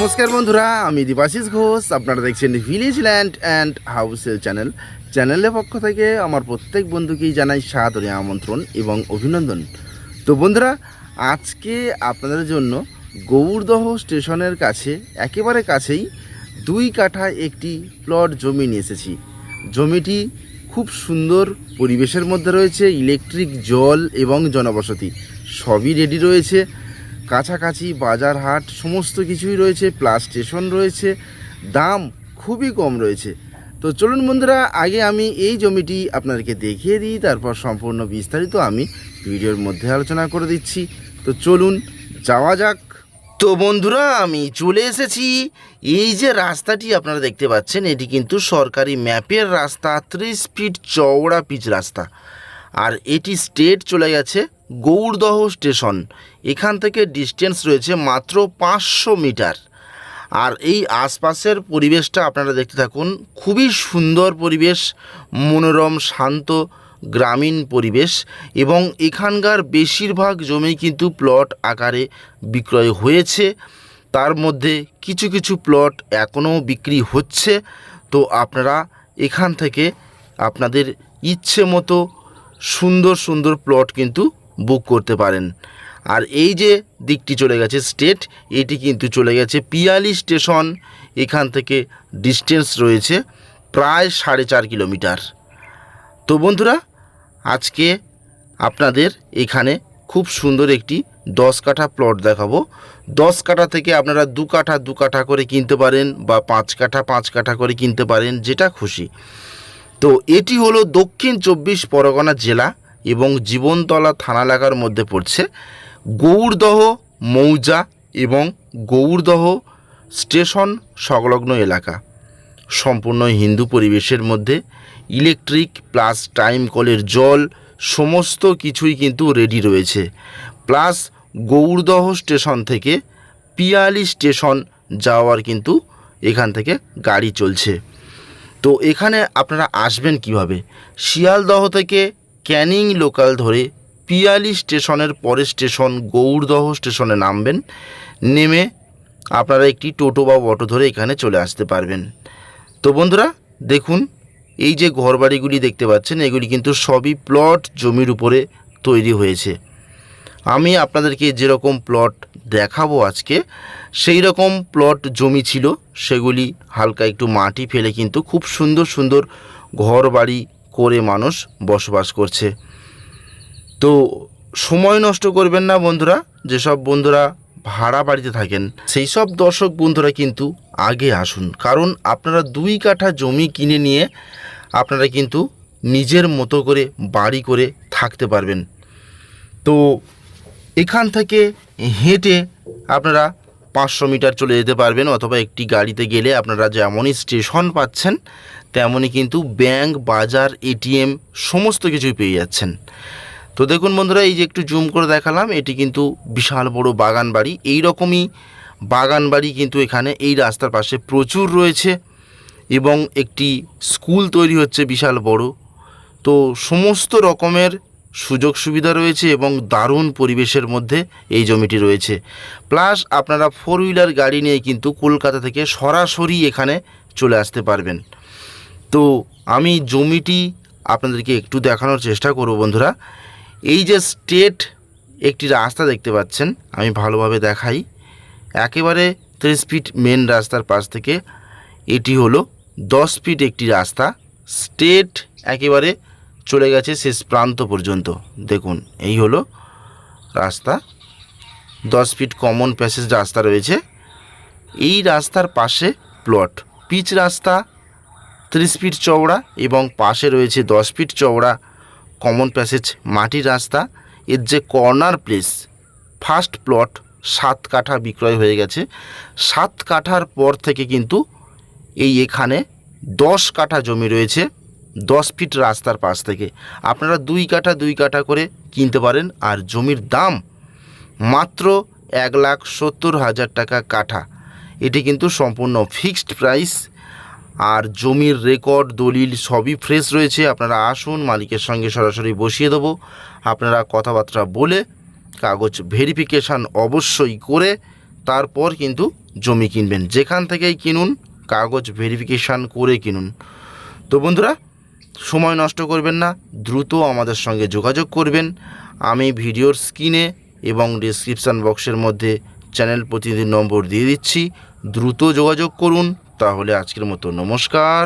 নমস্কার বন্ধুরা, আমি দেবাশিস ঘোষ। আপনারা দেখছেন ভিলেজ ল্যান্ড অ্যান্ড হাউসের চ্যানেলের পক্ষ থেকে আমার প্রত্যেক বন্ধুকেই জানাই সাদরে আমন্ত্রণ এবং অভিনন্দন। তো বন্ধুরা, আজকে আপনাদের জন্য গৌরদহ স্টেশনের কাছে একেবারে কাছেই 2 কাঠা একটি প্লট জমি নিয়ে এসেছি। জমিটি খুব সুন্দর পরিবেশের মধ্যে রয়েছে, ইলেকট্রিক, জল এবং জনবসতি সবই রেডি রয়েছে। কাছাকাছি বাজার হাট সমস্ত কিছুই রয়েছে, প্লাস স্টেশন রয়েছে, দাম খুবই কম রয়েছে। তো চলুন বন্ধুরা, আগে আমি এই জমিটি আপনাদেরকে দেখিয়ে দিই, তারপর সম্পূর্ণ বিস্তারিত আমি ভিডিওর মধ্যে আলোচনা করে দিচ্ছি। তো চলুন যাওয়া যাক। তো বন্ধুরা, আমি চলে এসেছি। এই যে রাস্তাটি আপনারা দেখতে পাচ্ছেন, এটি কিন্তু সরকারি ম্যাপের রাস্তা, 30 ফিট চওড়া পিচ রাস্তা। আর এটি স্ট্রেট চলে গেছে গৌরদহ স্টেশন। এখান থেকে ডিস্টেন্স রয়েছে মাত্র 500 মিটার। আর এই আশপাশের পরিবেশটা আপনারা দেখতে থাকুন, খুবই সুন্দর পরিবেশ, মনোরম শান্ত গ্রামীণ পরিবেশ। এবং এখানকার বেশিরভাগ জমি কিন্তু প্লট আকারে বিক্রয় হয়েছে, তার মধ্যে কিছু কিছু প্লট এখনও বিক্রি হচ্ছে। তো আপনারা এখান থেকে আপনাদের ইচ্ছে মতো সুন্দর সুন্দর প্লট কিন্তু বুক করতে পারেন। আর এই যে দিকটি চলে গেছে স্টেট, এটি কিন্তু চলে গেছে পিয়ালি স্টেশন। এখান থেকে ডিস্টেন্স রয়েছে প্রায় 4.5 কিলোমিটার। তো বন্ধুরা, আজকে আপনাদের এখানে খুব সুন্দর একটি 10 কাঠা প্লট দেখাবো। 10 কাঠা থেকে আপনারা 2 কাঠা 2 কাঠা করে কিনতে পারেন, বা 5 কাঠা 5 কাঠা করে কিনতে পারেন, যেটা খুশি। তো এটি হলো দক্ষিণ 24 পরগনা জেলা এবং জীবনতলা থানা এলাকার মধ্যে পড়ছে। গৌরদহ মৌজা এবং গৌরদহ স্টেশন সংলগ্ন এলাকা, সম্পূর্ণ হিন্দু পরিবেশের মধ্যে। ইলেকট্রিক প্লাস টাইম কলের জল সমস্ত কিছুই কিন্তু রেডি রয়েছে। প্লাস গৌরদহ স্টেশন থেকে পিয়ালি স্টেশন যাওয়ার কিন্তু এখান থেকে গাড়ি চলছে। তো এখানে আপনারা আসবেন কিভাবে? শিয়ালদহ থেকে ক্যানিং লোকাল ধরে পিয়ালি স্টেশনের পরের স্টেশন গৌরদহ স্টেশনে নামবেন। নেমে আপনারা একটি টোটো বা অটো ধরে এখানে চলে আসতে পারবেন। তো বন্ধুরা দেখুন, এই যে ঘরবাড়িগুলি দেখতে পাচ্ছেন, এগুলি কিন্তু সবই প্লট জমির উপরে তৈরি হয়েছে। আমি আপনাদেরকে যেরকম প্লট দেখাবো আজকে, সেই রকম প্লট জমি ছিল, সেগুলি হালকা একটু মাটি ফেলে কিন্তু খুব সুন্দর সুন্দর ঘর বাড়ি করে মানুষ বসবাস করছে। তো সময় নষ্ট করবেন না বন্ধুরা। যেসব বন্ধুরা ভাড়া বাড়িতে থাকেন, সেই সব দর্শক বন্ধুরা কিন্তু আগে আসুন, কারণ আপনারা 2 কাঠা জমি কিনে নিয়ে আপনারা কিন্তু নিজের মতো করে বাড়ি করে থাকতে পারবেন। তো এখান থেকে হেঁটে আপনারা 500 মিটার চলে যেতে পারবেন, অথবা একটি গাড়িতে গেলে আপনারা যেমনই স্টেশন পাচ্ছেন তেমনই কিন্তু ব্যাংক, বাজার, এটিএম সমস্ত কিছুই পেয়ে যাচ্ছেন। তো দেখুন বন্ধুরা, এই যে একটু জুম করে দেখালাম, এটি কিন্তু বিশাল বড় বাগান বাড়ি। এই রকমই বাগান বাড়ি কিন্তু এখানে এই রাস্তার পাশে প্রচুর রয়েছে, এবং একটি স্কুল তৈরি হচ্ছে বিশাল বড়। তো সমস্ত রকমের সুযোগ সুবিধা রয়েছে এবং দারুণ পরিবেশের মধ্যে এই জমিটি রয়েছে। প্লাস আপনারা 4 হুইলার গাড়ি নিয়ে কিন্তু কলকাতা থেকে সরাসরি এখানে চলে আসতে পারবেন। তো আমি জমিটি আপনাদেরকে একটু দেখানোর চেষ্টা করব বন্ধুরা। এই যে স্ট্রেট একটি রাস্তা দেখতে পাচ্ছেন, আমি ভালোভাবে দেখাই। একেবারে 30 ফিট মেন রাস্তার পাশ থেকে এটি হলো 10 ফিট একটি রাস্তা, স্ট্রেট একেবারে চলে গেছে শেষ প্রান্ত পর্যন্ত। দেখুন, এই হলো রাস্তা, 10 ফিট কমন প্যাসেজ রাস্তা রয়েছে। এই রাস্তার পাশে প্লট, পিচ রাস্তা 30 ফিট চওড়া, এবং পাশে রয়েছে 10 ফিট চওড়া কমন প্যাসেজ মাটির রাস্তা। এর যে কর্নার প্লেস, ফার্স্ট প্লট 7 কাঠা বিক্রয় হয়ে গেছে। 7 কাঠার পর থেকে কিন্তু এখানে 10 কাঠা জমি রয়েছে 10 ফিট রাস্তার পাশ থেকে। আপনারা 2 কাঠা 2 কাঠা করে কিনতে পারেন। আর জমির দাম মাত্র 1,70,000 টাকা কাঠা। এটি কিন্তু সম্পূর্ণ ফিক্সড প্রাইস। আর জমির রেকর্ড, দলিল সবই ফ্রেশ রয়েছে। আপনারা আসুন, মালিকের সঙ্গে সরাসরি বসিয়ে দেবো। আপনারা কথাবার্তা বলে কাগজ ভেরিফিকেশান অবশ্যই করে তারপর কিন্তু জমি কিনবেন। যেখান থেকেই কিনুন কাগজ ভেরিফিকেশান করে কিনুন। তো বন্ধুরা, সময় নষ্ট করবেন না, দ্রুত আমাদের সঙ্গে যোগাযোগ করবেন। আমি ভিডিওর স্ক্রিনে এবং ডেসক্রিপশান বক্সের মধ্যে চ্যানেল প্রতিনিধির নম্বর দিয়ে দিচ্ছি, দ্রুত যোগাযোগ করুন। তাহলে আজকের মতো নমস্কার।